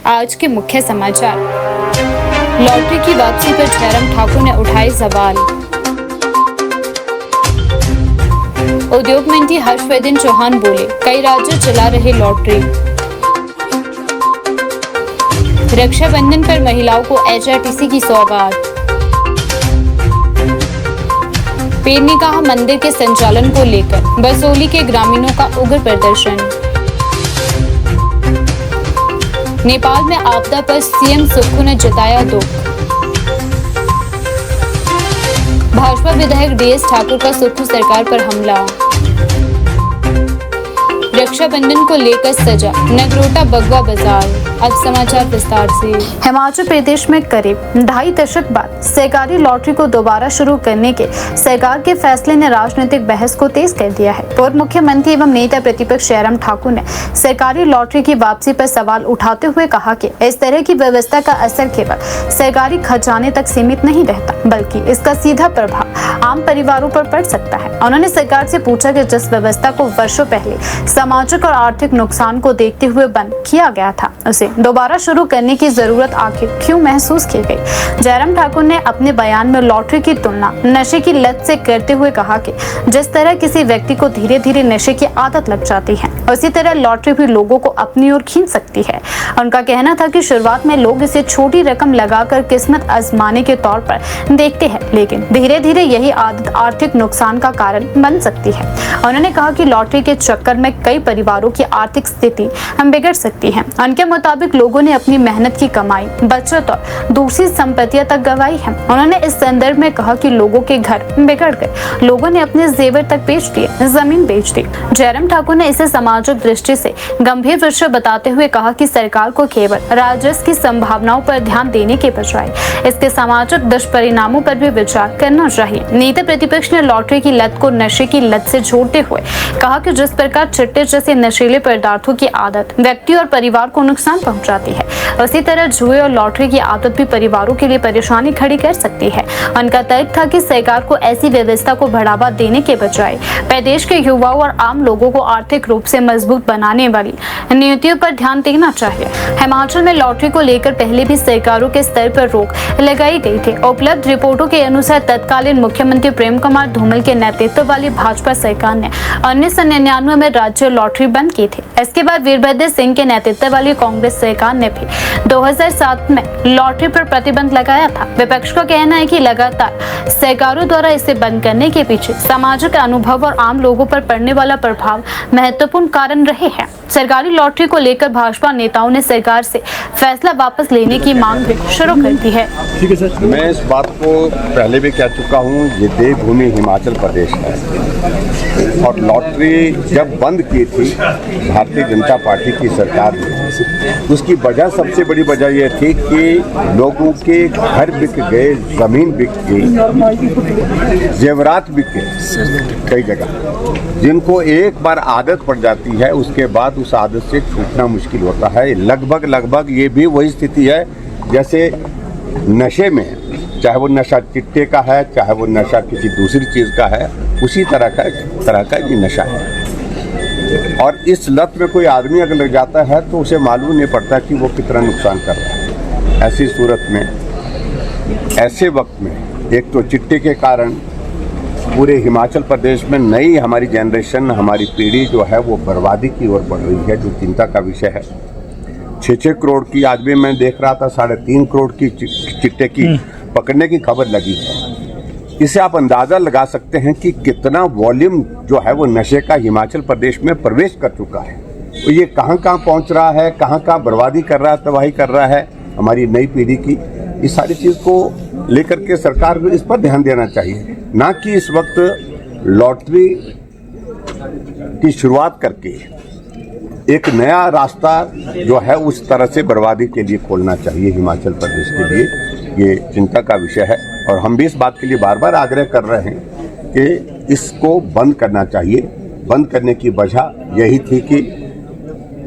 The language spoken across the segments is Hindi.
आज के मुख्य समाचार। लॉटरी की वापसी पर जयराम ठाकुर ने उठाए सवाल। उद्योग मंत्री हर्षवर्धन चौहान बोले, कई राज्य चला रहे लॉटरी। रक्षाबंधन पर महिलाओं को एचआरटीसी की सौगात। पीर ने कहा, मंदिर के संचालन को लेकर बसोली के ग्रामीणों का उग्र प्रदर्शन। नेपाल में आपदा पर सीएम सुक्खू ने जताया दुख। भाजपा विधायक डीएस ठाकुर का सुक्खू सरकार पर हमला। रक्षाबंधन को लेकर सजा नगरोटा बगवा बाजार। अब समाचार विस्तार से। हिमाचल प्रदेश में करीब 2.5 दशक बाद सरकारी लॉटरी को दोबारा शुरू करने के सरकार के फैसले ने राजनीतिक बहस को तेज कर दिया है। पूर्व मुख्यमंत्री एवं नेता प्रतिपक्ष जयराम ठाकुर ने सरकारी लॉटरी की वापसी पर सवाल उठाते हुए कहा कि इस तरह की व्यवस्था का असर केवल सरकारी खजाने तक सीमित नहीं रहता, बल्कि इसका सीधा प्रभाव आम परिवारों पर पड़ सकता है। उन्होंने सरकार से पूछा कि जिस व्यवस्था को वर्षों पहले सामाजिक और आर्थिक नुकसान को देखते हुए बंद किया गया था, उसे दोबारा शुरू करने की जरूरत आखिर क्यों महसूस की गई। जयराम ठाकुर ने अपने बयान में लॉटरी की तुलना नशे की लत से करते हुए कहा कि जिस तरह किसी व्यक्ति को धीरे धीरे नशे की आदत लग जाती है, उसी तरह लॉटरी भी लोगों को अपनी ओर खींच सकती है। उनका कहना था कि शुरुआत में लोग इसे छोटी रकम लगाकर किस्मत आजमाने के तौर पर देखते हैं, लेकिन धीरे धीरे यही आदत आर्थिक नुकसान का कारण बन सकती है। उन्होंने कहा कि लॉटरी के चक्कर में कई परिवारों की आर्थिक स्थिति बिगड़ सकती है। उनके मुताबिक लोगों ने अपनी मेहनत की कमाई, बचत और दूसरी संपत्तियां तक गंवाई है। उन्होंने इस संदर्भ में कहा कि लोगों के घर बिगड़ गए, लोगों ने अपने जेवर तक बेच दिए, जमीन बेच दी। जयराम ठाकुर ने इसे सामाजिक दृष्टि से गंभीर विषय बताते हुए कहा कि सरकार को केवल राजस्व की संभावनाओं पर ध्यान देने के बजाय इसके सामाजिक दुष्परिणामों पर भी विचार करना चाहिए। नेता प्रतिपक्ष ने लॉटरी की लत को नशे की लत से जोड़ते हुए कहा कि जिस प्रकार चिट्टे जैसे नशीले पदार्थों की आदत व्यक्ति और परिवार को नुकसान पहुंचाती है, उसी तरह जुए और लॉटरी की आदत भी परिवारों के लिए परेशानी खड़ी कर सकती है। उनका तर्क था कि सरकार को ऐसी व्यवस्था को बढ़ावा देने के बजाय प्रदेश के युवाओं और आम लोगों को आर्थिक रूप से मजबूत बनाने वाली नीतियों पर ध्यान देना चाहिए। हिमाचल में लॉटरी को लेकर पहले भी सरकारों के स्तर पर रोक लगाई गई थी। उपलब्ध रिपोर्टों के अनुसार तत्कालीन मुख्यमंत्री प्रेम कुमार धूमल के नेतृत्व वाली भाजपा सरकार ने 1999 में राज्य लॉटरी बंद की थी। इसके बाद वीरभद्र सिंह के नेतृत्व वाली कांग्रेस सरकार ने भी 2007 में लॉटरी पर प्रतिबंध लगाया था। विपक्ष का कहना है कि लगातार सरकारों द्वारा इसे बंद करने के पीछे सामाजिक अनुभव और आम लोगों पर पड़ने वाला प्रभाव महत्वपूर्ण कारण रहे हैं। सरकारी लॉटरी को लेकर भाजपा नेताओं ने सरकार से फैसला वापस लेने की मांग भी शुरू कर दी है। ठीक है सर, मैं इस बात को पहले भी कह चुका हूँ, ये देवभूमि हिमाचल प्रदेश है और लॉटरी जब बंद की थी भारतीय जनता पार्टी की सरकार ने, उसकी वजह सबसे बड़ी वजह यह थी कि लोगों के घर बिक गए, जमीन बिक गई, जेवरात बिक गए कई जगह। जिनको एक बार आदत पड़ जाती है उसके बाद उस आदत से छूटना मुश्किल होता है। लगभग ये भी वही स्थिति है जैसे नशे में, चाहे वो नशा चिट्टे का है, चाहे वो नशा किसी दूसरी चीज़ का है, उसी तरह का ये नशा है। और इस लत में कोई आदमी अगर लग जाता है तो उसे मालूम नहीं पड़ता कि वो कितना नुकसान कर रहा है। ऐसी सूरत में, ऐसे वक्त में, एक तो चिट्टे के कारण पूरे हिमाचल प्रदेश में नई हमारी जनरेशन, हमारी पीढ़ी जो है वो बर्बादी की ओर बढ़ रही है, जो चिंता का विषय है। 6 करोड़ की, आज भी मैं देख रहा था 3.5 करोड़ की चिट्टे की पकड़ने की खबर लगी है। इससे आप अंदाज़ा लगा सकते हैं कि कितना वॉल्यूम जो है वो नशे का हिमाचल प्रदेश में प्रवेश कर चुका है। तो ये कहाँ पहुँच रहा है, कहाँ बर्बादी कर रहा है, तबाही कर रहा है हमारी नई पीढ़ी की। इस सारी चीज़ को लेकर के सरकार को इस पर ध्यान देना चाहिए, ना कि इस वक्त लॉटरी की शुरुआत करके एक नया रास्ता जो है उस तरह से बर्बादी के लिए खोलना चाहिए हिमाचल प्रदेश के लिए। ये चिंता का विषय है और हम भी इस बात के लिए बार बार आग्रह कर रहे हैं कि इसको बंद करना चाहिए। बंद करने की वजह यही थी कि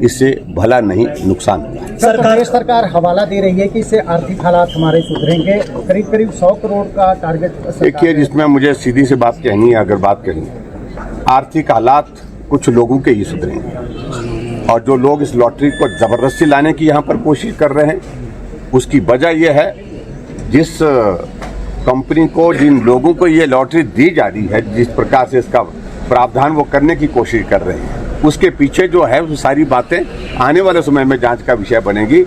इससे भला नहीं नुकसान होगा। सरकार हवाला दे रही है कि इससे आर्थिक हालात हमारे सुधरेंगे, करीब 100 करोड़ का टारगेट। देखिए, जिसमें मुझे सीधी से बात कहनी है, अगर बात कहनी है, आर्थिक हालात कुछ लोगों के ही सुधरेंगे। और जो लोग इस लॉटरी को जबरदस्ती लाने की यहाँ पर कोशिश कर रहे हैं, उसकी वजह यह है जिस कंपनी को, जिन लोगों को ये लॉटरी दी जा रही है, जिस प्रकार से इसका प्रावधान वो करने की कोशिश कर रहे हैं, उसके पीछे जो है वो सारी बातें आने वाले समय में जांच का विषय बनेगी।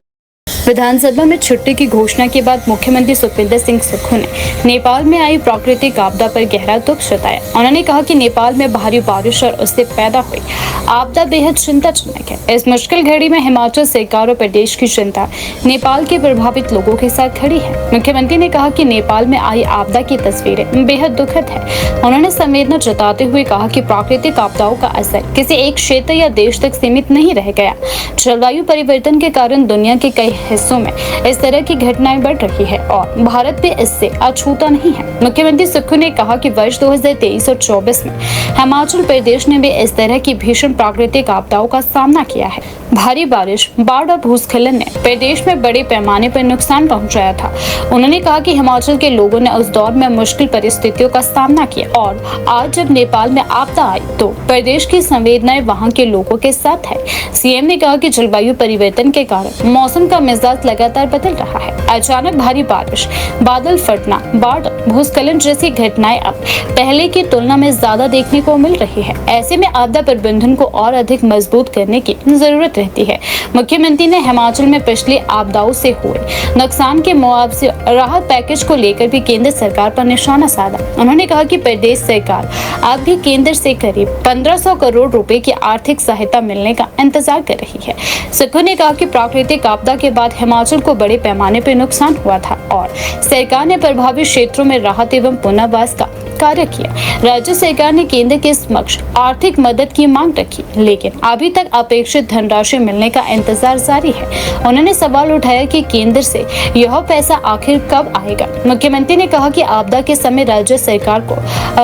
विधानसभा में छुट्टी की घोषणा के बाद मुख्यमंत्री सुखविंदर सिंह सुक्खू ने नेपाल में आई प्राकृतिक आपदा पर गहरा दुख जताया। उन्होंने कहा कि नेपाल में भारी बारिश और उससे पैदा हुई आपदा बेहद चिंताजनक है। इस मुश्किल घड़ी में हिमाचल सरकार और प्रदेश की जनता नेपाल के प्रभावित लोगों के साथ खड़ी है। मुख्यमंत्री ने कहा कि नेपाल में आई आपदा की तस्वीरें बेहद दुखद है। उन्होंने संवेदना जताते हुए कहा कि प्राकृतिक आपदाओं का असर किसी एक क्षेत्र या देश तक सीमित नहीं रह गया। जलवायु परिवर्तन के कारण दुनिया के कई हिस्सों में इस तरह की घटनाएं बढ़ रही है और भारत भी इससे अछूता नहीं है। मुख्यमंत्री सुक्खू ने कहा कि वर्ष 2023 और 24 में हिमाचल प्रदेश ने भी इस तरह की भीषण प्राकृतिक आपदाओं का सामना किया है। भारी बारिश, बाढ़ और भूस्खलन ने प्रदेश में बड़े पैमाने पर नुकसान पहुंचाया था। उन्होंने कहा कि हिमाचल के लोगों ने उस दौर में मुश्किल परिस्थितियों का सामना किया और आज जब नेपाल में आपदा आई तो प्रदेश की संवेदनाएं वहां के लोगों के साथ है। सीएम ने कहा कि जलवायु परिवर्तन के कारण मौसम का मिजाज लगातार बदल रहा है। अचानक भारी बारिश, बादल फटना, बाढ़, भूस्खलन जैसी घटनाएं अब पहले की तुलना में ज्यादा देखने को मिल रही है। ऐसे में आपदा प्रबंधन को और अधिक मजबूत करने की जरूरत रहती है। मुख्यमंत्री ने हिमाचल में पिछली आपदाओं से हुए नुकसान के मुआवजे राहत पैकेज को लेकर भी केंद्र सरकार पर निशाना साधा। उन्होंने कहा कि प्रदेश सरकार अब भी केंद्र से करीब 1500 करोड़ रुपए की आर्थिक सहायता मिलने का इंतजार कर रही है। सुक्खू ने कहा कि प्राकृतिक आपदा के बाद हिमाचल को बड़े पैमाने पर नुकसान हुआ था और सरकार ने प्रभावित क्षेत्रों में राहत एवं पुनर्वास का कार्य किया। राज्य सरकार ने केंद्र के समक्ष आर्थिक मदद की मांग रखी, लेकिन अभी तक अपेक्षित धनराशि मिलने का इंतजार जारी है। उन्होंने सवाल उठाया कि केंद्र से यह पैसा आखिर कब आएगा। मुख्यमंत्री ने कहा कि आपदा के समय राज्य सरकार को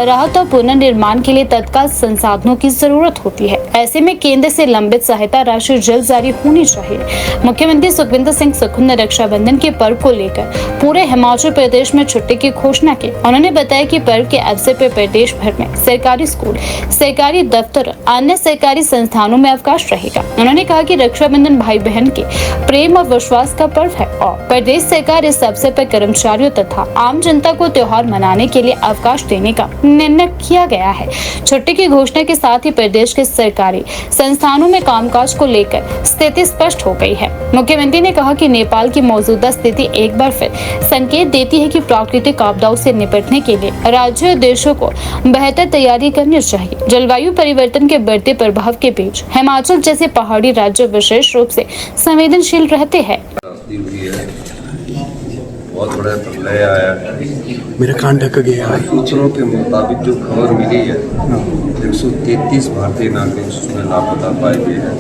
राहत और पुनर्निर्माण के लिए तत्काल संसाधनों की जरूरत होती है। ऐसे में केंद्र से लंबित सहायता राशि जल्द जारी होनी चाहिए। मुख्यमंत्री सुखविंदर सिंह सुक्खू ने रक्षाबंधन के पर्व को लेकर पूरे हिमाचल प्रदेश में छुट्टी की घोषणा की। उन्होंने बताया कि पर्व के अवसर पर प्रदेश भर में सरकारी स्कूल, सरकारी दफ्तर, अन्य सरकारी संस्थानों में अवकाश रहेगा। उन्होंने कहा कि रक्षाबंधन भाई बहन के प्रेम और विश्वास का पर्व है और प्रदेश सरकार इस अवसर पर कर्मचारियों तथा आम जनता को त्योहार मनाने के लिए अवकाश देने का निर्णय किया गया है। छुट्टी की घोषणा के साथ ही प्रदेश के सरकारी संस्थानों में कामकाज को लेकर स्थिति स्पष्ट हो गई है। मुख्यमंत्री ने कहा कि नेपाल की मौजूदा स्थिति एक बार फिर संकेत देती है कि प्राकृतिक आपदाओं से निपटने के लिए राज्य और देशों को बेहतर तैयारी करनी चाहिए। जलवायु परिवर्तन के बढ़ते प्रभाव के बीच हिमाचल जैसे पहाड़ी राज्य विशेष रूप से संवेदनशील रहते हैं। बहुत बड़ा प्रलय आया है। मेरा कान ढक गया है। सूत्रों के मुताबिक जो खबर मिली है 133 भारतीय नागरिक उसमें लापता पाए गए हैं।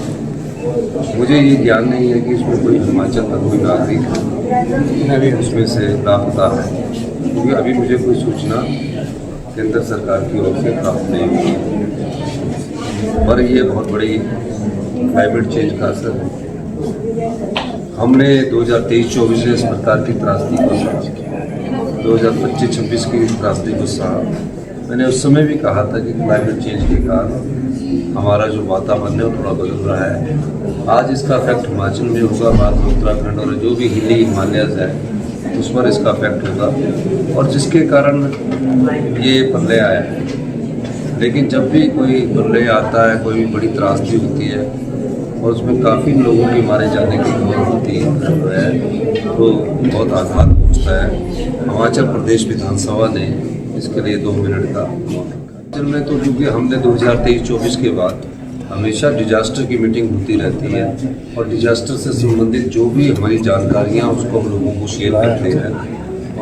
मुझे ये ज्ञान नहीं है कि इसमें कोई हिमाचल का कोई नागरिक उसमें से लापता है, क्योंकि अभी मुझे कोई सूचना केंद्र सरकार की ओर से प्राप्त नहीं हुई है। पर यह बहुत बड़ी क्लाइमेट चेंज का असर है। हमने 2023-24 में इस प्रकार की त्रासदी को सहा, 2025-26 की त्रासदी को सहा। मैंने उस समय भी कहा था कि क्लाइमेट चेंज के कारण हमारा जो वातावरण है वो थोड़ा बदल रहा है। आज इसका इफेक्ट हिमाचल में होगा, बाद में उत्तराखंड और जो भी हिली हिमालयज है उस पर इसका इफेक्ट होगा और जिसके कारण ये प्रलय आया है। लेकिन जब भी कोई प्रलय आता है, कोई भी बड़ी त्रासदी होती है और उसमें काफ़ी लोगों के मारे जाने की खबर होती है तो बहुत आघात पहुँचता है। हिमाचल प्रदेश विधानसभा ने इसके लिए 2 मिनट का मौन रखा। में तो क्योंकि हमने 2023-24 के बाद हमेशा डिजास्टर की मीटिंग होती रहती है और डिजास्टर से संबंधित जो भी हमारी जानकारियाँ उसको हम लोगों को शेयर करते हैं।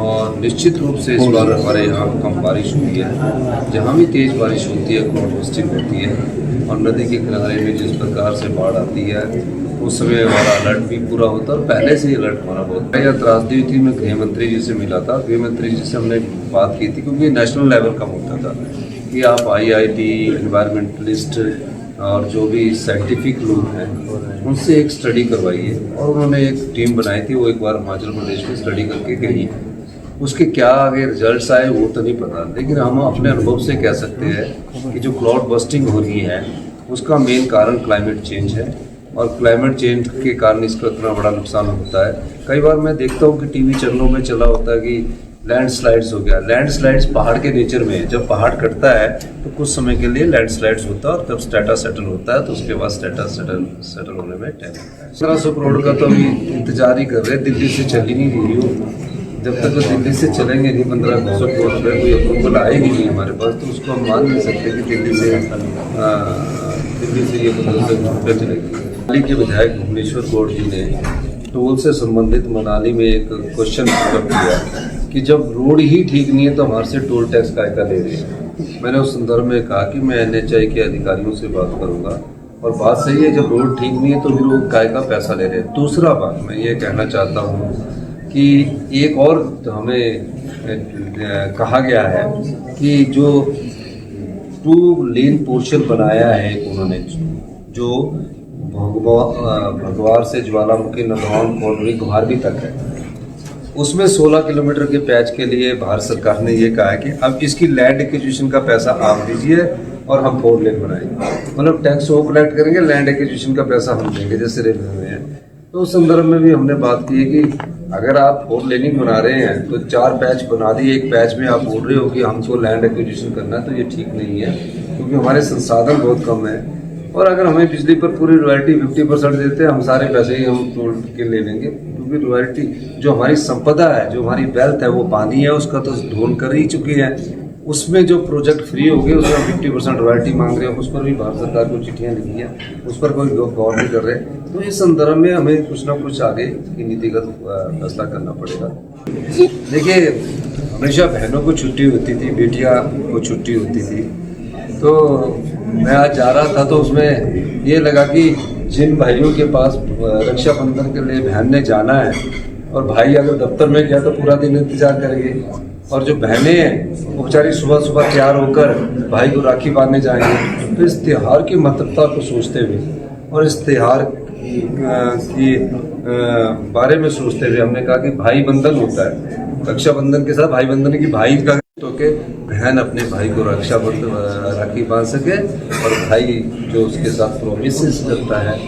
और निश्चित रूप से इस बार हमारे यहाँ कम बारिश हुई है। जहाँ भी तेज़ बारिश होती है क्लाउड बस्टिंग होती है और नदी के किनारे में जिस प्रकार से बाढ़ आती है उस समय हमारा अलर्ट भी पूरा होता है और पहले से ही अलर्ट हमारा बहुत यह त्रासदी थी। मैं गृह मंत्री जी से मिला था, गृह मंत्री जी से हमने बात की थी क्योंकि नेशनल लेवल का मुद्दा था कि आप IIT, एनवायरमेंटलिस्ट और जो भी साइंटिफिक लोग हैं उनसे एक स्टडी करवाइए। और उन्होंने एक टीम बनाई थी, वो एक बार हिमाचल प्रदेश में स्टडी करके गई। उसके क्या आगे रिजल्ट्स आए वो तो नहीं पता, लेकिन हम अपने अनुभव से कह सकते हैं कि जो क्लाउड बस्टिंग हो रही है उसका मेन कारण क्लाइमेट चेंज है और क्लाइमेट चेंज के कारण इसका इतना बड़ा नुकसान होता है। कई बार मैं देखता हूँ कि टीवी चैनलों में चला होता है कि लैंडस्लाइड्स हो गया। लैंडस्लाइड्स पहाड़ के नेचर में है, जब पहाड़ कटता है तो कुछ समय के लिए लैंडस्लाइड्स होता है और तब स्टेटा सेटल होता है, तो उसके बाद स्टेटा सेटल होने में टाइम लगता है। 1700 करोड़ का तो अभी इंतजार ही कर रहे हैं, दिल्ली से चल ही नहीं रही हो। जब तक दिल्ली से चलेंगे नहीं 1500 करोड़ रुपये कोई अप्रूवल आएगी नहीं हमारे पास, तो उसको हम मान नहीं सकते कि दिल्ली से ये 1500 रुपये चलेगी। मनाली के विधायक भुवनेश्वर गौड़ जी ने टोल से संबंधित मनाली में एक क्वेश्चन पुटअप किया कि जब रोड ही ठीक नहीं है तो हमारे से टोल टैक्स काय का ले रहे हैं। मैंने उस संदर्भ में कहा कि मैं NHAI के अधिकारियों से बात करूंगा, और बात सही है, जब रोड ठीक नहीं है तो फिर वो काय का पैसा ले रहे हैं। दूसरा बात मैं ये कहना चाहता हूँ कि एक और हमें कहा गया है कि जो 2 लेन पोर्शन बनाया है उन्होंने, जो भगवार से ज्वालामुखी नदौन कोटरी गुहारवी तक है, उसमें 16 किलोमीटर के पैच के लिए भारत सरकार ने ये कहा है कि अब इसकी लैंड एक्विजिशन का पैसा आप दीजिए और हम 4 लेन बनाएंगे। मतलब टैक्स वो कलेक्ट करेंगे, लैंड एक्विजिशन का पैसा हम देंगे, जैसे रेलवे में है। तो उस संदर्भ में भी हमने बात की है कि अगर आप 4 लेनिंग बना रहे हैं तो 4 पैच बना दिए, एक पैच में आप बोल रहे हो कि हमको लैंड एक्विजिशन करना है, तो ये ठीक नहीं है, क्योंकि हमारे संसाधन बहुत कम है। और अगर हमें बिजली पर पूरी रॉयल्टी 50% देते हैं, हम सारे पैसे ही हम तोड़ के ले लेंगे, क्योंकि रॉयल्टी जो हमारी संपदा है, जो हमारी वेल्थ है, वो पानी है, उसका तो ढोल कर ही चुके हैं। उसमें जो प्रोजेक्ट फ्री हो गए उसमें 50% रॉयल्टी मांग रहे हैं, उस पर भी भारत सरकार को चिट्ठियाँ लिखी हैं, उस पर कोई गौर नहीं कर रहे। तो इस संदर्भ में हमें कुछ ना कुछ आगे की नीतिगत फैसला करना पड़ेगा। देखिए, हमेशा बहनों को छुट्टी होती थी, बेटियाँ को छुट्टी होती थी, तो मैं आज जा रहा था तो उसमें ये लगा कि जिन भाइयों के पास रक्षाबंधन के लिए बहन ने जाना है, और भाई अगर दफ्तर में गया तो पूरा दिन इंतजार करेंगे, और जो बहनें हैं वो बेचारी सुबह सुबह तैयार होकर भाई को राखी बांधने जाएंगे। तो इस त्यौहार की महत्वता को सोचते हुए और इस त्यौहार की बारे में सोचते हुए हमने कहा कि भाई बंधन होता है, रक्षाबंधन के साथ भाई बंधन की भाई का तो के बहन अपने भाई को राखी बांध सके, और भाई जो उसके साथ प्रोमिस करता है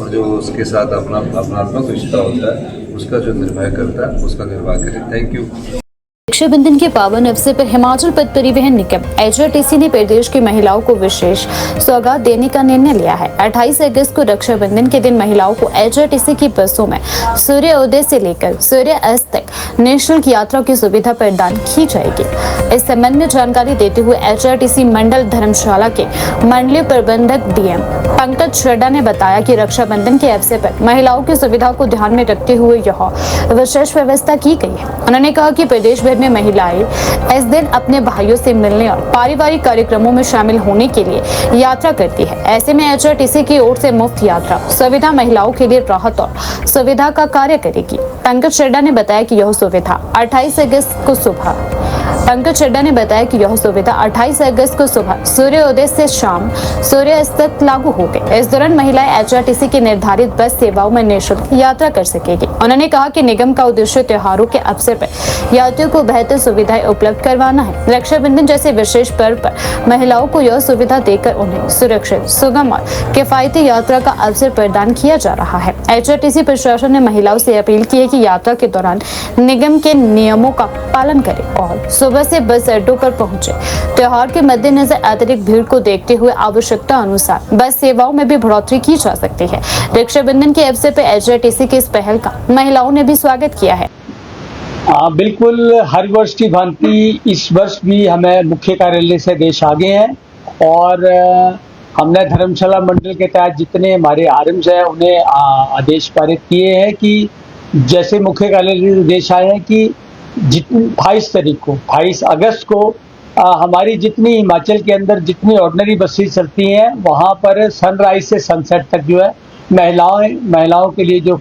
और जो उसके साथ अपना भावनात्मक रिश्ता होता है, उसका जो निर्वाह करता है उसका निर्वाह करे। Thank you. रक्षाबंधन के पावन अवसर पर हिमाचल पथ परिवहन निगम HRTC ने प्रदेश की महिलाओं को विशेष सौगात देने का निर्णय लिया है। 28 अगस्त को रक्षाबंधन के दिन महिलाओं को HRTC की बसों में सूर्योदय से लेकर सूर्यास्त तक निःशुल्क यात्रा की सुविधा प्रदान की जाएगी। इस संबंध में जानकारी देते हुए HRTC मंडल धर्मशाला के मंडलीय प्रबंधक DM पंकज चड्ढा ने बताया कि रक्षाबंधन के अवसर पर महिलाओं की सुविधा को ध्यान में रखते हुए यह विशेष व्यवस्था की गई है। उन्होंने कहा कि प्रदेश भर में महिलाएं इस दिन अपने भाइयों से मिलने और पारिवारिक कार्यक्रमों में शामिल होने के लिए यात्रा करती है। ऐसे में HRTC की ओर से मुफ्त यात्रा सुविधा महिलाओं के लिए राहत और सुविधा का कार्य करेगी। पंकज चड्ढा ने बताया कि यह सुविधा 28 अगस्त को सुबह सूर्योदय से शाम सूर्यास्त तक लागू होगी। इस दौरान महिलाएं HRTC की निर्धारित बस सेवाओं में निःशुल्क यात्रा कर सकेगी। उन्होंने कहा कि निगम का उद्देश्य त्योहारों के अवसर पर यात्रियों को बेहतर सुविधाएं उपलब्ध करवाना है। रक्षाबंधन जैसे विशेष पर्व पर महिलाओं को यह सुविधा देकर उन्हें सुरक्षित, सुगम और किफायती यात्रा का अवसर प्रदान किया जा रहा है। HRTC प्रशासन ने महिलाओं से अपील की है कि यात्रा के दौरान निगम के नियमों का पालन करें और सुबह से बस अड्डों पर पहुंचे। त्योहार के मद्देनजर अतिरिक्त भीड़ को देखते हुए आवश्यकता अनुसार बस सेवाओं में भी बढ़ोतरी की जा सकती है। रक्षाबंधन के अवसर पर HRTC की इस पहल का महिलाओं ने भी स्वागत किया है। बिल्कुल, हर वर्ष की भांति इस वर्ष भी हमें मुख्य कार्यालय से आदेश आ गए हैं और हमने धर्मशाला मंडल के तहत जितने हमारे आरएम्स हैं उन्हें आदेश पारित किए हैं कि जैसे मुख्य कार्यालय से आदेश आए हैं कि 28 अगस्त को हमारी जितनी हिमाचल के अंदर जितनी ऑर्डिनरी बसेस चलती हैं वहाँ पर सनराइज से सनसेट तक जो है महिलाओं के लिए जो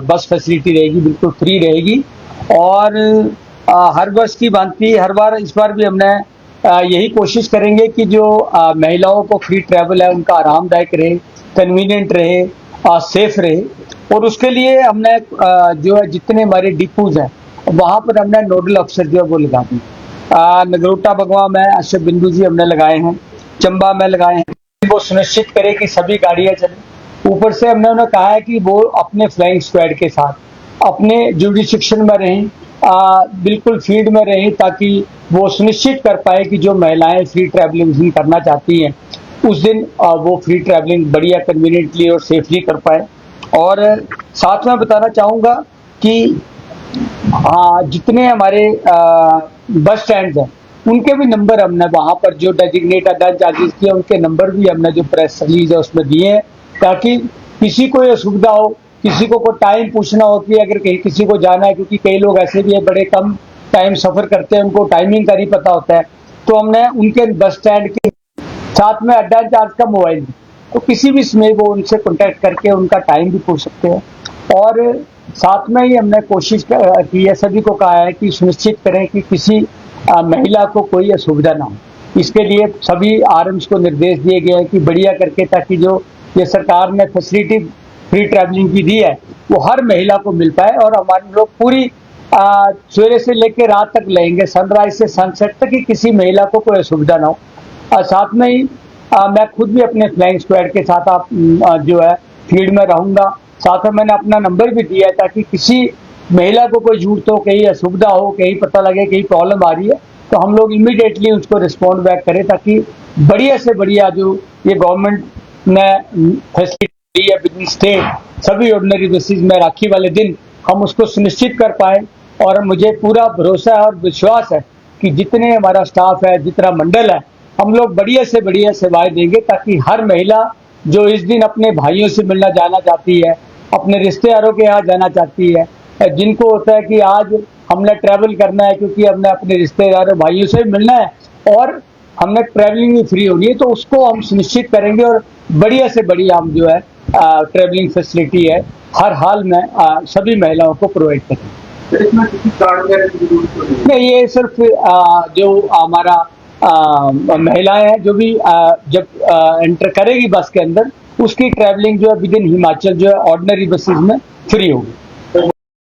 बस फैसिलिटी रहेगी बिल्कुल फ्री रहेगी। और हर वर्ष की भांति हर बार इस बार भी हमने यही कोशिश करेंगे कि जो महिलाओं को फ्री ट्रैवल है उनका आरामदायक रहे, कन्वीनियंट रहे, सेफ रहे। और उसके लिए हमने जो है जितने हमारे डिपोज हैं वहाँ पर हमने नोडल अफसर जो है वो लगा दी। नगरोटा बगवा में अशोक बिंदु जी हमने लगाए हैं, चंबा में लगाए हैं। वो सुनिश्चित करें कि सभी गाड़ियाँ चलें। ऊपर से हमने उन्हें कहा है कि वो अपने फ्लाइंग स्क्वाड के साथ अपने जुडिशक्शन में रहें, बिल्कुल फील्ड में रहें, ताकि वो सुनिश्चित कर पाए कि जो महिलाएं फ्री ट्रैवलिंग करना चाहती हैं उस दिन वो फ्री ट्रैवलिंग बढ़िया कन्वीनियंटली और सेफली कर पाए। और साथ में बताना चाहूँगा कि जितने हमारे बस स्टैंड हैं उनके भी नंबर हमने वहाँ पर जो डेजिग्नेट अदर चार्जेस किए उनके नंबर भी हमने जो प्रेस रिलीज है उसमें दिए हैं, ताकि किसी को ये सुविधा हो, किसी को कोई टाइम पूछना हो कि अगर कहीं किसी को जाना है, क्योंकि कई लोग ऐसे भी है बड़े कम टाइम सफ़र करते हैं, उनको टाइमिंग का नहीं पता होता है, तो हमने उनके बस स्टैंड के साथ में अड्डा इंचार्ज का मोबाइल, तो किसी भी समय वो उनसे कॉन्टैक्ट करके उनका टाइम भी पूछ सकते हैं। और साथ में ही हमने कोशिश की है, सभी को कहा है कि सुनिश्चित करें कि किसी महिला को कोई असुविधा ना हो। इसके लिए सभी आरएम्स को निर्देश दिए गए हैं कि बढ़िया करके, ताकि जो ये सरकार ने फैसिलिटी फ्री ट्रैवलिंग की दी है वो हर महिला को मिल पाए, और हमारे लोग पूरी सवेरे से लेकर रात तक लेंगे, सनराइज से सनसेट तक, कि किसी महिला को कोई असुविधा ना हो। साथ में ही मैं खुद भी अपने फ्लाइंग स्क्वाड के साथ जो है फील्ड में रहूँगा। साथ में मैंने अपना नंबर भी दिया है, ताकि किसी महिला को कोई जरूरत हो, कहीं असुविधा हो, कहीं पता लगे कहीं प्रॉब्लम आ रही है, तो हम लोग इमीडिएटली उसको रिस्पॉन्ड बैक करें, ताकि बढ़िया से बढ़िया जो ये गवर्नमेंट ने फैसिलिटी दी है विद इन स्टेट सभी ऑर्डिनरी बेसिस में राखी वाले दिन हम उसको सुनिश्चित कर पाए। और मुझे पूरा भरोसा है और विश्वास है कि जितने हमारा स्टाफ है, जितना मंडल है, हम लोग बढ़िया से बढ़िया सेवाएं देंगे, ताकि हर महिला जो इस दिन अपने भाइयों से मिलना जाना चाहती है, अपने रिश्तेदारों के यहाँ जाना चाहती है, जिनको होता है कि आज हमने ट्रैवल करना है क्योंकि हमने अपने रिश्तेदारों भाइयों से मिलना है और हमने ट्रैवलिंग भी फ्री होनी है, तो उसको हम सुनिश्चित करेंगे और बढ़िया से बढ़िया हम जो है ट्रैवलिंग फैसिलिटी है हर हाल में सभी महिलाओं को प्रोवाइड करेंगे। इसमें किसी कार्ड वगैरह की जरूरत नहीं है? नहीं, ये सिर्फ जो हमारा महिलाएं हैं जो भी जब एंटर करेगी बस के अंदर, उसकी ट्रैवलिंग जो है विद इन हिमाचल जो है ऑर्डिनरी बसेस में फ्री होगी।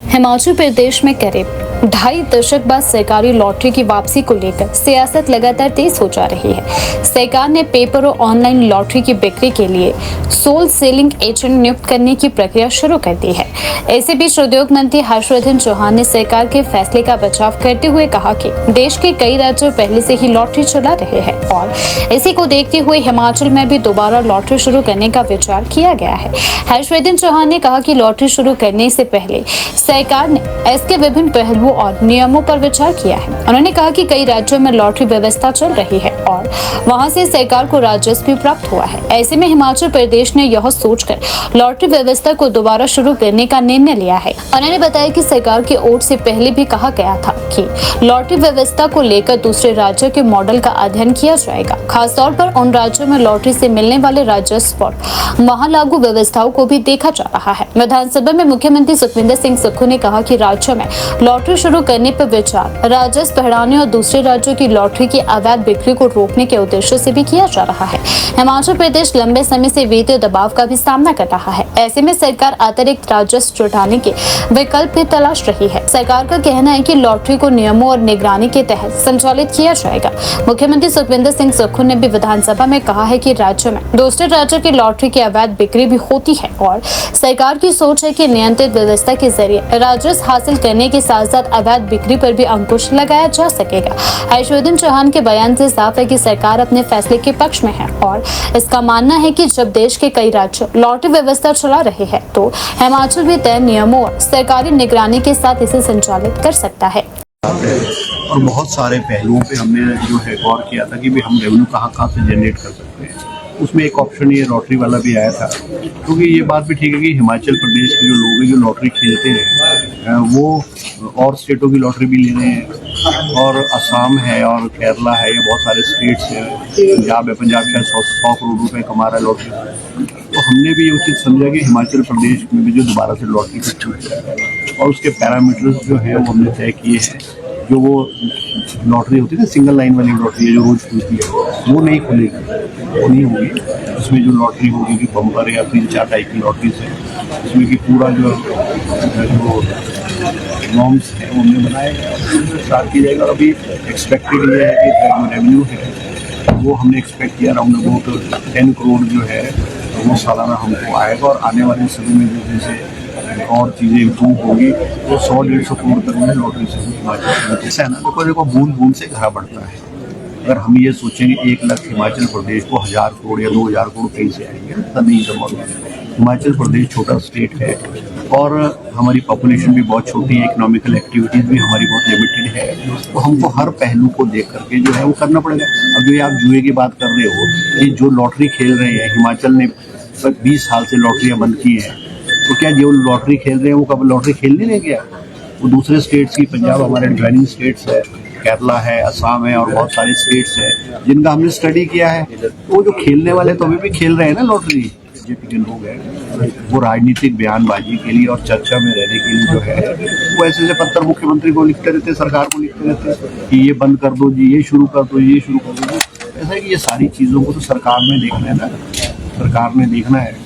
हिमाचल प्रदेश में करीब 2.5 दशक बाद सरकारी लॉटरी की वापसी को लेकर सियासत लगातार तेज हो जा रही है। सरकार ने पेपर और ऑनलाइन लॉटरी की बिक्री के लिए सोल सेलिंग एजेंट नियुक्त करने की प्रक्रिया शुरू कर दी है। इसी बीच उद्योग मंत्री हर्षवर्धन चौहान ने सरकार के फैसले का बचाव करते हुए कहा कि देश के कई राज्य पहले से ही लॉटरी चला रहे हैं और इसी को देखते हुए हिमाचल में भी दोबारा लॉटरी शुरू करने का विचार किया गया है। हर्षवर्धन चौहान ने कहा कि लॉटरी शुरू करने से पहले सरकार ने इसके विभिन्न पहलुओं और नियमों पर विचार किया है। उन्होंने कहा कि कई राज्यों में लॉटरी व्यवस्था चल रही है और वहां से सरकार को राजस्व भी प्राप्त हुआ है। ऐसे में हिमाचल प्रदेश ने यह सोचकर लॉटरी व्यवस्था को दोबारा शुरू करने का निर्णय लिया है। उन्होंने बताया कि सरकार की ओर से पहले भी कहा गया था कि लॉटरी व्यवस्था को लेकर दूसरे राज्यों के मॉडल का अध्ययन किया जाएगा, खासतौर पर उन राज्यों में लॉटरी से मिलने वाले राजस्व और वहां लागू व्यवस्थाओं को भी देखा जा रहा है। विधानसभा में मुख्यमंत्री सुखविंदर सिंह सुक्खू ने कहा कि राज्यों में लॉटरी शुरू करने पर विचार राजस्व बढ़ाने और दूसरे राज्यों की लॉटरी की अवैध बिक्री को रोकने के उद्देश्य से भी किया जा रहा है। हिमाचल प्रदेश लंबे समय से वित्तीय दबाव का भी सामना कर रहा है। ऐसे में सरकार अतिरिक्त राजस्व जुटाने के विकल्प की तलाश रही है। सरकार का कहना है कि लॉटरी को नियमों और निगरानी के तहत संचालित किया जाएगा। मुख्यमंत्री सुखविंदर सिंह सुक्खू ने भी विधानसभा में कहा है कि राज्य में दूसरे राज्यों की लॉटरी की अवैध बिक्री भी होती है और सरकार की सोच है कि नियंत्रित व्यवस्था के जरिए राजस्व हासिल करने के साथ साथ अवैध बिक्री पर भी अंकुश लगाया जा सकेगा। हर्षवर्धन चौहान के बयान से साफ है कि सरकार अपने फैसले के पक्ष में है और इसका मानना है कि जब देश के कई राज्य लॉटरी व्यवस्था चला रहे हैं तो हिमाचल भी तय नियमों और सरकारी निगरानी के साथ इसे संचालित कर सकता है। और बहुत सारे पहलुओं पे हमने जो है गौर किया था कि भी हम रेवेन्यू कहाँ से जनरेट कर सकते हैं। उसमें एक ऑप्शन ये लॉटरी वाला भी आया था, क्योंकि ये बात भी ठीक है कि हिमाचल प्रदेश के जो लोग हैं जो लॉटरी खेलते हैं वो और स्टेटों की लॉटरी भी ले रहे हैं, और असम है और केरला है, ये बहुत सारे स्टेट्स हैं, पंजाब है, पंजाब शायद 100 करोड़ रुपए कमा रहा है लॉटरी। तो हमने भी ये उचित समझा कि हिमाचल प्रदेश में भी जो दोबारा से लॉटरी का छूट जाए और उसके पैरामीटर्स जो हैं वो हमने तय किए हैं। जो वो लॉटरी होती है ना, सिंगल लाइन वाली लॉटरी है जो रोज खुलती है, वो नहीं खुलेगी, वो नहीं होगी। उसमें जो लॉटरी होगी कि बम्पर या 3-4 टाइप की लॉटरीज है, उसमें कि पूरा जो नॉर्म्स है वो हमने बनाए स्टार्ट किया जाएगा। और अभी एक्सपेक्टेड ये है कि जो रेवेन्यू है वो हमने एक्सपेक्ट किया अराउंड अबाउट 10 करोड़ जो है वो सालाना हमको आएगा और आने वाले समय में जैसे और चीज़ें इम्प्रूव होगी तो 100-150 करोड़ तक में लॉटरी से हिमाचल जैसे है ना, देखो बूंद बूंद से घड़ा बढ़ता है। अगर हम ये सोचेंगे 1 लाख हिमाचल प्रदेश को 1000 करोड़ या 2000 करोड़ कहीं से आएंगे तभी संभव है। हिमाचल प्रदेश छोटा स्टेट है और हमारी पॉपुलेशन भी बहुत छोटी है, इकोनॉमिकल एक्टिविटीज़ भी हमारी बहुत लिमिटेड है, तो हमको हर पहलू को देख करके जो है वो करना पड़ेगा। अब जो ये आप जुए की बात कर रहे हो, ये जो लॉटरी खेल रहे हैं, हिमाचल ने 20 साल से लॉटरियाँ बंद की हैं, तो क्या जो लॉटरी खेल रहे हैं वो कब लॉटरी खेलने नहीं गया? वो दूसरे स्टेट्स की, पंजाब हमारे एडजॉइनिंग स्टेट्स है, केरला है, असम है और बहुत सारे स्टेट्स हैं जिनका हमने स्टडी किया है। वो जो खेलने वाले तो अभी भी खेल रहे हैं ना लॉटरी। बीजेपी के लोग हैं वो राजनीतिक बयानबाजी के लिए और चर्चा में रहने के लिए जो है वो ऐसे ऐसे पत्र मुख्यमंत्री को लिखते रहते, सरकार को लिखते रहते कि ये बंद कर दो जी, ये शुरू कर दो, ये शुरू कर दो। ऐसा है कि ये सारी चीज़ों को तो सरकार ने देखना है ना, सरकार ने देखना है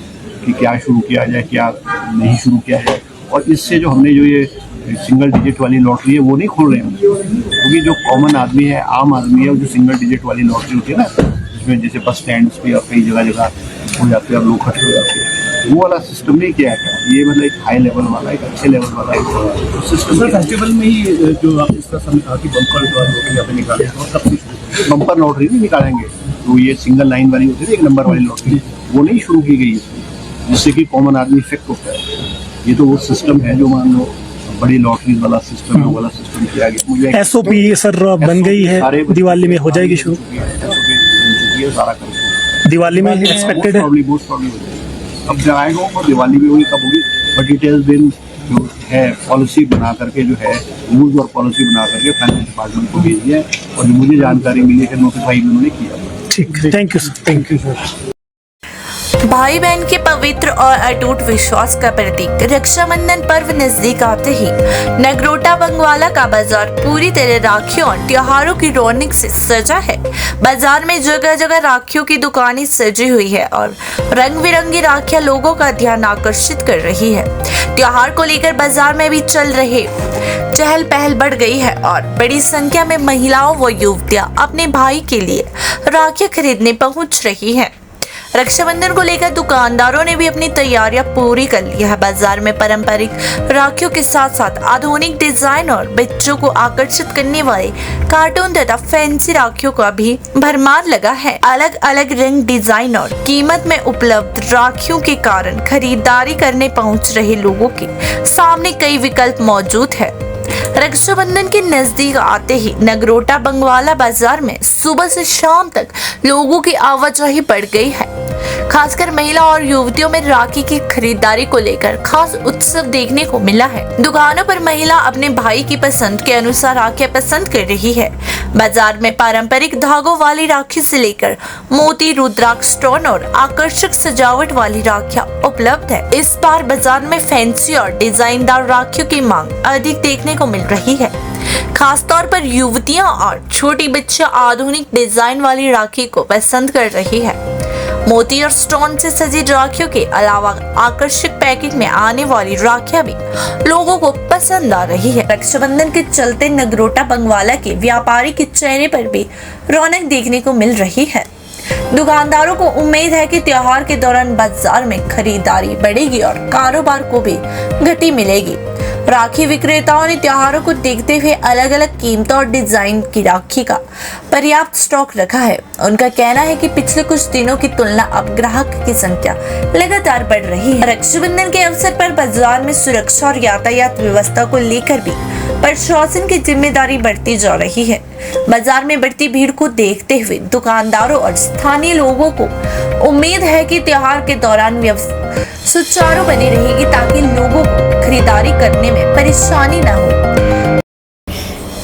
कि क्या शुरू किया जाए, क्या नहीं शुरू किया जाए। और इससे जो हमने जो ये सिंगल डिजिट वाली लॉटरी है वो नहीं खोल रहे हैं, क्योंकि जो कॉमन आदमी है, आम आदमी है, वो जो सिंगल डिजिट वाली लॉटरी होती है ना, जिसमें जैसे बस स्टैंड पे और कई जगह जगह हो जाते हैं और लोग इकट्ठे हो जाते हैं, वो वाला सिस्टम नहीं किया है। ये मतलब एक हाई लेवल वाला, एक अच्छे लेवल वाला एक सिस्टम। फेस्टिवल में ही जो आप इसका समय कहा कि बम्पर लॉटरी यहाँ पे निकाले और कब से बम्पर लॉटरी नहीं निकालेंगे, तो ये सिंगल लाइन वाली होती है, 1 नंबर वाली लॉटरी, वो नहीं शुरू की गई इसमें, जिससे कि कॉमन आदमी इफेक्ट होता है। ये तो वो सिस्टम है जो मान लो बड़ी लॉटरी वाला सिस्टम है, वो वाला सिस्टम किया गया। मुझे SOP सर बन गई है, दिवाली में हो जाएगी शुरू, सारा कर दिवाली में एक्सपेक्टेड है। अब जब आएगा वो दिवाली में होगी, कब होगी, बट इट हैज बीन जो है पॉलिसी बना करके जो है रूल्स और पॉलिसी बना करके फाइनेंस डिपार्टमेंट को भेज दिया है और मुझे जानकारी मिली है नोटिफाई उन्होंने किया। ठीक, thank you sir, thank you sir. भाई बहन के पवित्र और अटूट विश्वास का प्रतीक रक्षाबंधन पर्व नजदीक आते ही नगरोटा बंगवाला का बाजार पूरी तरह राखियों और त्योहारों की रौनक से सजा है। बाजार में जगह जगह राखियों की दुकानें सजी हुई है और रंग बिरंगी राखियां लोगों का ध्यान आकर्षित कर रही है। त्योहार को लेकर बाजार में भी चल रहे चहल पहल बढ़ गई है और बड़ी संख्या में महिलाओं व युवतियां अपने भाई के लिए राखियां खरीदने पहुंच रही हैं। रक्षाबंधन को लेकर दुकानदारों ने भी अपनी तैयारियां पूरी कर ली है। बाजार में पारंपरिक राखियों के साथ साथ आधुनिक डिजाइन और बच्चों को आकर्षित करने वाले कार्टून तथा फैंसी राखियों का भी भरमार लगा है। अलग अलग रंग, डिजाइन और कीमत में उपलब्ध राखियों के कारण खरीदारी करने पहुंच रहे लोगों के सामने कई विकल्प मौजूद है। रक्षाबंधन के नजदीक आते ही नगरोटा बंगवाला बाजार में सुबह से शाम तक लोगों की आवाजाही बढ़ गई है। खासकर महिला और युवतियों में राखी की खरीदारी को लेकर खास उत्सव देखने को मिला है। दुकानों पर महिला अपने भाई की पसंद के अनुसार राखियां पसंद कर रही है। बाजार में पारंपरिक धागों वाली राखी से लेकर मोती, रुद्राक्ष, स्टोन और आकर्षक सजावट वाली राखियां उपलब्ध है। इस बार बाजार में फैंसी और डिजाइनदार राखियों की मांग अधिक देखने को मिल रही है। खासतौर पर युवतियां और छोटी बच्चियां आधुनिक डिजाइन वाली राखी को पसंद कर रही है। मोती और स्टोन से सजी राखियों के अलावा आकर्षक पैकेट में आने वाली राखियां भी लोगों को पसंद आ रही है। रक्षाबंधन के चलते नगरोटा बंगवाला के व्यापारी के चेहरे पर भी रौनक देखने को मिल रही है। दुकानदारों को उम्मीद है कि त्योहार के दौरान बाजार में खरीदारी बढ़ेगी और कारोबार को भी गति मिलेगी। राखी विक्रेताओं ने त्योहारों को देखते हुए अलग अलग कीमतों और डिजाइन की राखी का पर्याप्त स्टॉक रखा है। उनका कहना है कि पिछले कुछ दिनों की तुलना अब ग्राहक की संख्या लगातार बढ़ रही है। रक्षाबंधन के अवसर पर बाजार में सुरक्षा और यातायात व्यवस्था को लेकर भी प्रशासन की जिम्मेदारी बढ़ती जा रही है। बाजार में बढ़ती भीड़ को देखते हुए दुकानदारों और स्थानीय लोगों को उम्मीद है कि त्योहार के दौरान व्यवस्था सुचारू बनी रहेगी ताकि लोगों को खरीदारी करने में परेशानी न हो।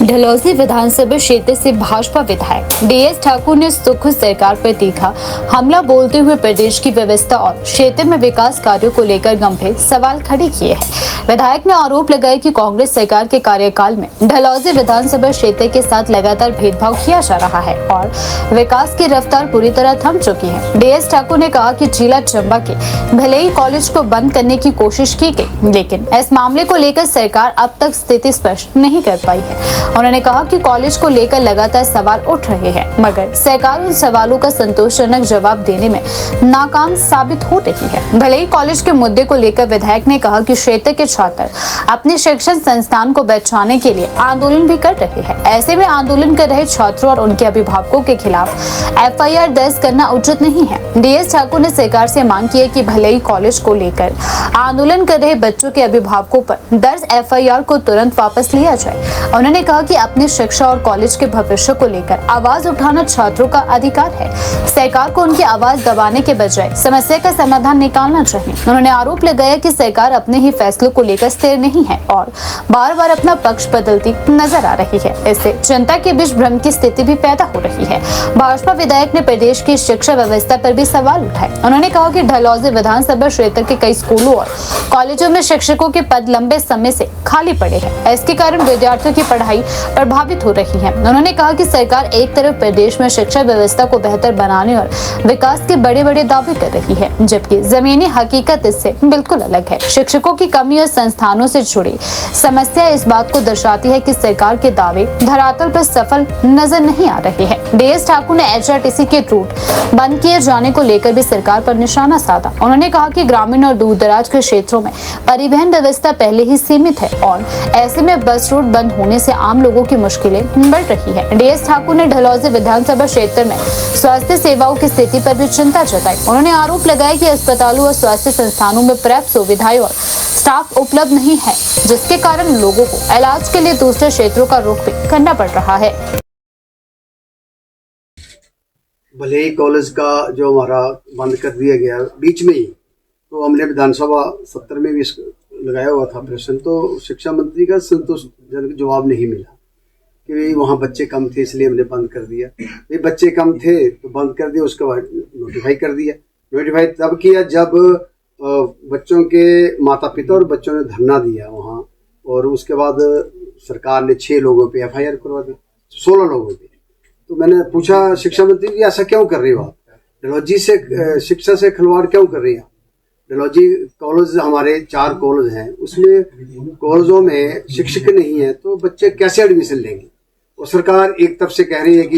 डलहौजी विधानसभा क्षेत्र से भाजपा विधायक DS ठाकुर ने सुखू सरकार पर तीखा हमला बोलते हुए प्रदेश की व्यवस्था और क्षेत्र में विकास कार्यों को लेकर गंभीर सवाल खड़े किए हैं। विधायक ने आरोप लगाया कि कांग्रेस सरकार के कार्यकाल में डलहौजी विधानसभा क्षेत्र के साथ लगातार भेदभाव किया जा रहा है और विकास की रफ्तार पूरी तरह थम चुकी है। DS ठाकुर ने कहा कि जिला चंबा के भले ही कॉलेज को बंद करने की कोशिश की गई, लेकिन इस मामले को लेकर सरकार अब तक स्थिति स्पष्ट नहीं कर पाई है। उन्होंने कहा कि कॉलेज को लेकर लगातार सवाल उठ रहे हैं, मगर सरकार उन सवालों का संतोषजनक जवाब देने में नाकाम साबित हो रही है। भले ही कॉलेज के मुद्दे को लेकर विधायक ने कहा कि क्षेत्र के छात्र अपने शिक्षण संस्थान को बचाने के लिए आंदोलन भी कर रहे हैं। ऐसे में आंदोलन कर रहे छात्रों और उनके अभिभावकों के खिलाफ FIR दर्ज करना उचित नहीं है। DS ठाकुर ने सरकार से मांग की है कि भले ही कॉलेज को लेकर आंदोलन कर रहे बच्चों के अभिभावकों पर दर्ज FIR को तुरंत वापस लिया जाए। उन्होंने कहा कि अपनी शिक्षा और कॉलेज के भविष्य को लेकर आवाज उठाना छात्रों का अधिकार है। सरकार को उनकी आवाज दबाने के बजाय समस्या का समाधान निकालना चाहिए। उन्होंने आरोप लगाया कि सरकार अपने ही फैसलों को लेकर स्थिर नहीं है और बार बार अपना पक्ष बदलती नजर आ रही है। इससे जनता के बीच भ्रम की स्थिति भी पैदा हो रही है। भाजपा विधायक ने प्रदेश की शिक्षा व्यवस्था पर भी सवाल उठाए। उन्होंने कहा कि डलहौजी विधानसभा क्षेत्र के कई स्कूलों और कॉलेजों में शिक्षकों के पद लंबे समय से खाली पड़े हैं। इसके कारण विद्यार्थियों की पढ़ाई प्रभावित हो रही है। उन्होंने कहा कि सरकार एक तरफ प्रदेश में शिक्षा व्यवस्था को बेहतर बनाने और विकास के बड़े बड़े दावे कर रही है, जबकि जमीनी हकीकत इससे बिल्कुल अलग है। शिक्षकों की कमी और संस्थानों से जुड़ी समस्या इस बात को दर्शाती है कि सरकार के दावे धरातल पर सफल नजर नहीं आ रहे हैं। DS ठाकुर ने HRTC के रूट बंद किए जाने को लेकर भी सरकार पर निशाना साधा। उन्होंने कहा कि ग्रामीण और दूर दराज के क्षेत्रों में परिवहन व्यवस्था पहले ही सीमित है और ऐसे में बस रूट बंद होने से आम लोगों की मुश्किलें बढ़ रही है। DS ठाकुर ने डलहौजी विधानसभा क्षेत्र में स्वास्थ्य सेवाओं की स्थिति पर भी चिंता जताई। उन्होंने आरोप लगाया कि अस्पतालों और स्वास्थ्य संस्थानों में पर्याप्त सुविधाएं और स्टाफ उपलब्ध नहीं है, जिसके कारण लोगों को इलाज के लिए दूसरे क्षेत्रों का रुख भी करना पड़ रहा है। भले ही कॉलेज का जो हमारा बंद कर दिया गया बीच में ही, तो हमने विधानसभा सत्र में भी लगाया हुआ था प्रश्न, तो शिक्षा मंत्री का संतोषजनक जवाब नहीं मिला कि वहाँ बच्चे कम थे इसलिए हमने बंद कर दिया। भाई बच्चे कम थे तो बंद कर दिया, उसके बाद नोटिफाई कर दिया। नोटिफाई तब किया जब बच्चों के माता पिता और बच्चों ने धरना दिया वहाँ, और उसके बाद सरकार ने 6 लोगों पे FIR करवा दी, 16 लोगों पे। तो मैंने पूछा शिक्षा मंत्री जी ऐसा क्यों कर रहे हो आप, डलहौजी से शिक्षा से खिलवाड़ क्यों कर रहे हैं? डलहौजी कॉलेज हमारे 4 कॉलेज हैं, उसमें कॉलेजों में शिक्षक नहीं है तो बच्चे कैसे एडमिशन लेंगे? और सरकार एक तरफ से कह रही है कि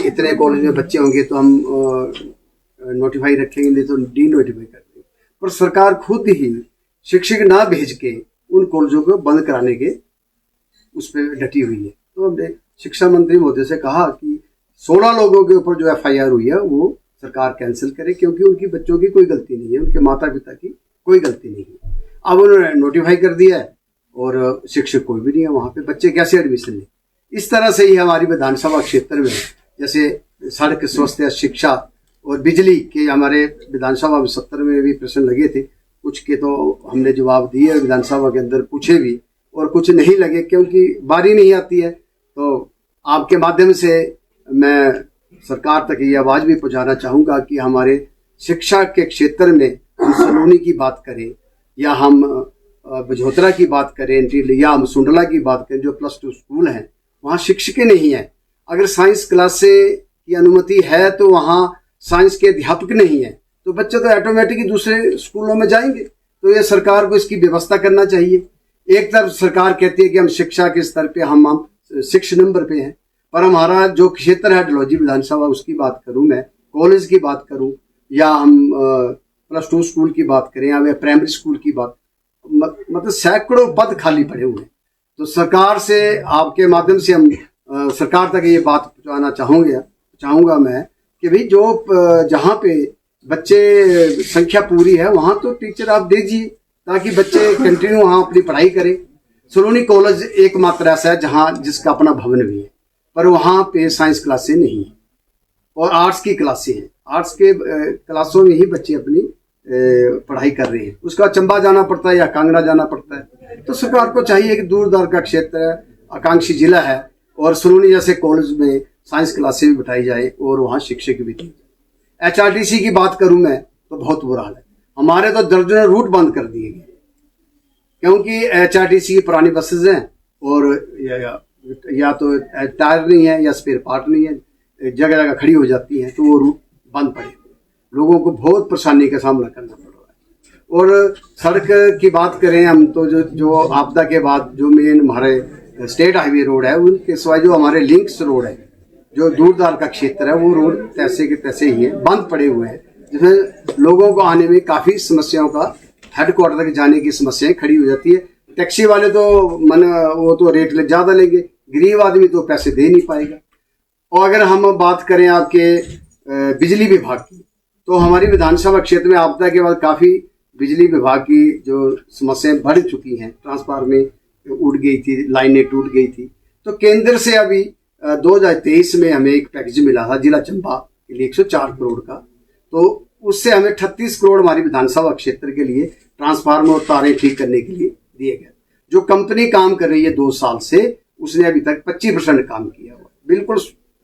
इतने कॉलेज में बच्चे होंगे तो हम नोटिफाई रखेंगे, नहीं तो डी नोटिफाई कर देंगे। पर सरकार खुद ही शिक्षक ना भेज के उन कॉलेजों को बंद कराने के उस पर डटी हुई है। तो हमने शिक्षा मंत्री महोदय से कहा कि 16 लोगों के ऊपर जो FIR हुई है वो सरकार कैंसिल करे, क्योंकि उनकी बच्चों की कोई गलती नहीं है, उनके माता पिता की कोई गलती नहीं है। अब उन्होंने नोटिफाई कर दिया है और शिक्षक कोई भी नहीं है वहाँ पे, बच्चे कैसे एडमिशन लें? इस तरह से ही हमारी विधानसभा क्षेत्र में जैसे सड़क, स्वास्थ्य, शिक्षा और बिजली के हमारे विधानसभा सत्र में भी प्रश्न लगे थे। कुछ के तो हमने जवाब दिए विधानसभा के अंदर, पूछे भी, और कुछ नहीं लगे क्योंकि बारी नहीं आती है। तो आपके माध्यम से मैं सरकार तक ये आवाज़ भी पहुंचाना चाहूँगा कि हमारे शिक्षा के क्षेत्र में हम सलोनी की बात करें या हम बझोतरा की बात करें या हम सुंडला की बात करें, जो +2 स्कूल हैं वहाँ शिक्षक नहीं है। अगर साइंस क्लास की अनुमति है तो वहाँ साइंस के अध्यापक नहीं है, तो बच्चे तो ऑटोमेटिकली दूसरे स्कूलों में जाएंगे। तो ये सरकार को इसकी व्यवस्था करना चाहिए। एक तरफ सरकार कहती है कि हम शिक्षा के स्तर पे हम 6 नंबर पे हैं, पर हमारा जो क्षेत्र है डलहौजी विधानसभा, उसकी बात करूं मैं, कॉलेज की बात करूं या हम +2 स्कूल की बात करें या प्राइमरी स्कूल की बात, मतलब सैकड़ों पद खाली पड़े हुए हैं। तो सरकार से आपके माध्यम से हम सरकार तक ये बात पहुंचाना चाहूँगा मैं कि भाई जो जहाँ पे बच्चे संख्या पूरी है वहाँ तो टीचर आप दीजिए ताकि बच्चे कंटिन्यू वहाँ अपनी पढ़ाई करें। सलोनी कॉलेज एकमात्र ऐसा है जहाँ जिसका अपना भवन भी है, पर वहाँ पे साइंस क्लासें नहीं है और आर्ट्स की क्लासें हैं। आर्ट्स के क्लासों में ही बच्चे अपनी पढ़ाई कर रहे हैं। उसका चंबा जाना पड़ता है या कांगड़ा जाना पड़ता है। तो सरकार को चाहिए कि दूर दराज का क्षेत्र है, आकांक्षी जिला है, और सलोनी जैसे कॉलेज में साइंस क्लासें भी बिठाई जाए और वहाँ शिक्षक भी दिए जाए। HRTC की बात करूँ मैं तो बहुत बुरा हाल है। हमारे तो दर्जनों रूट बंद कर दिए गए क्योंकि HRTC की पुरानी बसेज हैं और या तो टायर नहीं है या स्पेयर पार्ट नहीं है, जगह जगह खड़ी हो जाती हैं, तो वो रूट बंद पड़े। लोगों को बहुत परेशानी का सामना करना पड़ रहा है। और सड़क की बात करें हम तो जो आपदा के बाद जो मेन हमारे स्टेट हाईवे रोड है, उनके सिवाय जो हमारे लिंक्स रोड है, जो दूरदार का क्षेत्र है, वो रोड तैसे के तैसे ही है, बंद पड़े हुए हैं, जिसमें लोगों को आने में काफ़ी समस्याओं का, हेडक्वार्टर तक जाने की समस्याएं खड़ी हो जाती है। टैक्सी वाले तो वो तो रेट ज़्यादा लेंगे, गरीब आदमी तो पैसे दे नहीं पाएगा। और अगर हम बात करें आपके बिजली विभाग की, तो हमारी विधानसभा क्षेत्र में आपदा के बाद काफ़ी बिजली विभाग की जो समस्याएं बढ़ चुकी हैं, ट्रांसफार्मर उड़ गई थी, लाइनें टूट गई थी। तो केंद्र से अभी 2023 में हमें एक पैकेज मिला था जिला चंबा के लिए 104 करोड़ का, तो उससे हमें 38 करोड़ हमारी विधानसभा क्षेत्र के लिए ट्रांसफार्मर और तारें ठीक करने के लिए दिए गए। जो कंपनी काम कर रही है 2 साल से, उसने अभी तक 25% काम किया हुआ, बिल्कुल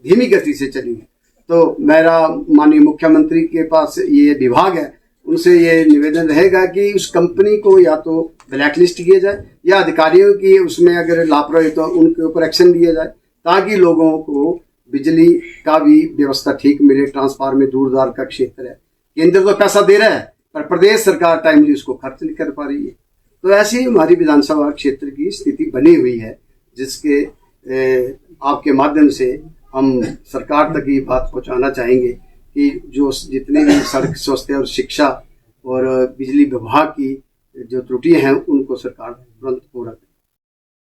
धीमी गति से चली है। तो मेरा माननीय मुख्यमंत्री के पास ये विभाग है, उनसे ये निवेदन रहेगा कि उस कंपनी को या तो ब्लैक लिस्ट किया जाए, या अधिकारियों की उसमें अगर लापरवाही तो उनके ऊपर एक्शन लिया जाए, ताकि लोगों को बिजली का भी व्यवस्था ठीक मिले। ट्रांसफार्मर दूरदार का क्षेत्र है, केंद्र तो पैसा दे रहा है, पर प्रदेश सरकार टाइमली उसको खर्च नहीं कर पा रही है। तो ऐसी हमारी विधानसभा क्षेत्र की स्थिति बनी हुई है, जिसके आपके माध्यम से हम सरकार तक ये बात पहुंचाना चाहेंगे कि जो जितने भी सड़क स्वास्थ्य और शिक्षा और बिजली विभाग की जो त्रुटियां हैं, उनको सरकार तुरंत पूरा करे।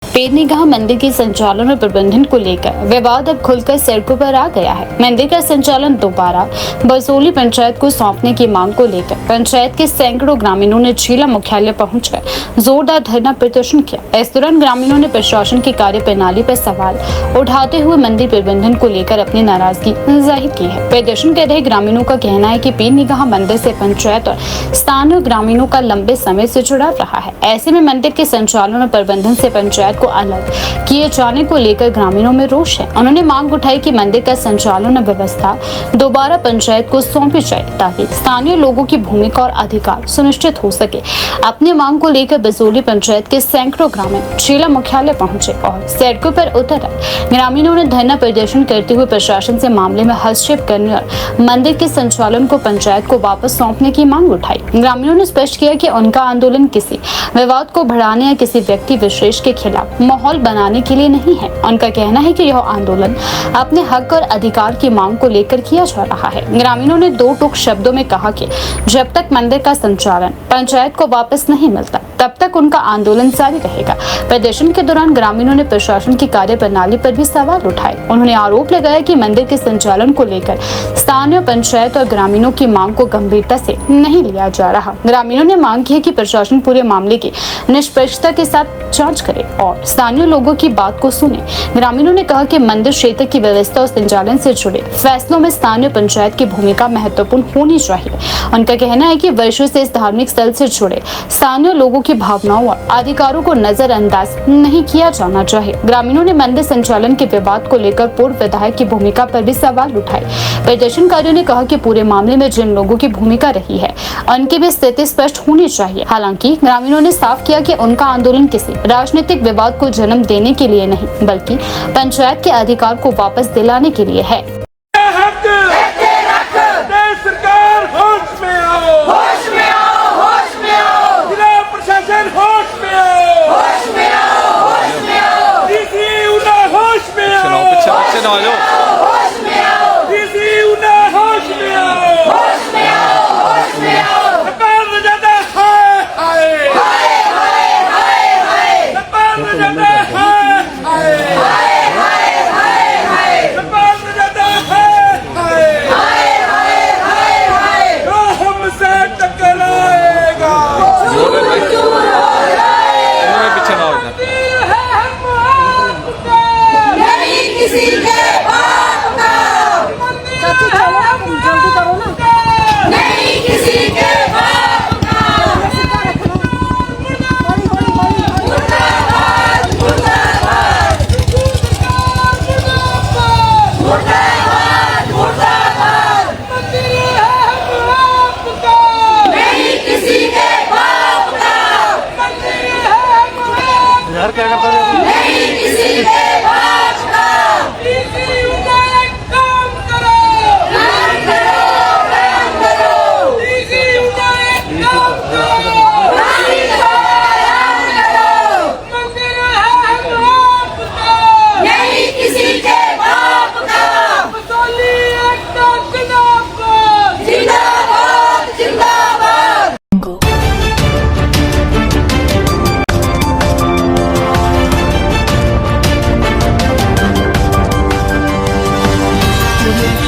पेरनीगाह मंदिर के संचालन और प्रबंधन को लेकर विवाद अब खुलकर सड़कों पर आ गया है। मंदिर का संचालन दोबारा बसोली पंचायत को सौंपने की मांग को लेकर पंचायत के सैकड़ों ग्रामीणों ने जिला मुख्यालय पहुंचकर जोरदार धरना प्रदर्शन किया। इस दौरान ग्रामीणों ने प्रशासन की कार्य प्रणाली पर सवाल उठाते हुए मंदिर प्रबंधन को लेकर अपनी नाराजगी जाहिर की है। प्रदर्शन कर रहे ग्रामीणों का कहना है कि पेरनीगाह मंदिर से पंचायत और स्थानीय ग्रामीणों का लंबे समय से जुड़ाव रहा है। ऐसे में मंदिर के संचालन और प्रबंधन से पंचायत अलग किए जाने को लेकर ग्रामीणों में रोष है। उन्होंने मांग उठाई कि मंदिर का संचालन और व्यवस्था दोबारा पंचायत को सौंपी जाए, ताकि स्थानीय लोगों की भूमिका और अधिकार सुनिश्चित हो सके। अपनी मांग को लेकर बसोली पंचायत के सैकड़ों ग्रामीण जिला मुख्यालय पहुंचे और सड़कों पर उतर आए। ग्रामीणों ने धरना प्रदर्शन करते हुए प्रशासन से मामले में हस्तक्षेप करने और मंदिर के संचालन को पंचायत को वापस सौंपने की मांग उठाई। ग्रामीणों ने स्पष्ट किया कि उनका आंदोलन किसी विवाद को बढ़ाने या किसी व्यक्ति विशेष के खिलाफ माहौल बनाने के लिए नहीं है। उनका कहना है कि यह आंदोलन अपने हक और अधिकार की मांग को लेकर किया जा रहा है। ग्रामीणों ने 2 टूक शब्दों में कहा कि जब तक मंदिर का संचालन पंचायत को वापस नहीं मिलता, तब तक उनका आंदोलन जारी रहेगा। प्रदर्शन के दौरान ग्रामीणों ने प्रशासन की कार्य प्रणाली पर भी सवाल उठाए। उन्होंने आरोप लगाया कि मंदिर के संचालन को लेकर स्थानीय पंचायत और ग्रामीणों की मांग को गंभीरता से नहीं लिया जा रहा। ग्रामीणों ने मांग की है कि प्रशासन पूरे मामले की निष्पक्षता के साथ जांच करे और स्थानीय लोगों की बात को सुने। ग्रामीणों ने कहा कि मंदिर क्षेत्र की व्यवस्था और संचालन से जुड़े फैसलों में स्थानीय पंचायत की भूमिका महत्वपूर्ण होनी चाहिए। उनका कहना है कि वर्षों से इस धार्मिक स्थल से जुड़े स्थानीय लोगों की भावनाओं और अधिकारों को नजरअंदाज नहीं किया जाना चाहिए। ग्रामीणों ने मंदिर संचालन के विवाद को लेकर पूर्व विधायक की भूमिका पर भी सवाल उठाए। प्रदर्शनकारियों ने कहा कि पूरे मामले में जिन लोगों की भूमिका रही है, उनकी भी स्थिति स्पष्ट होनी चाहिए। हालांकि ग्रामीणों ने साफ किया कि उनका आंदोलन किसी राजनीतिक विवाद को जन्म देने के लिए नहीं, बल्कि पंचायत के अधिकार को वापस दिलाने के लिए है। में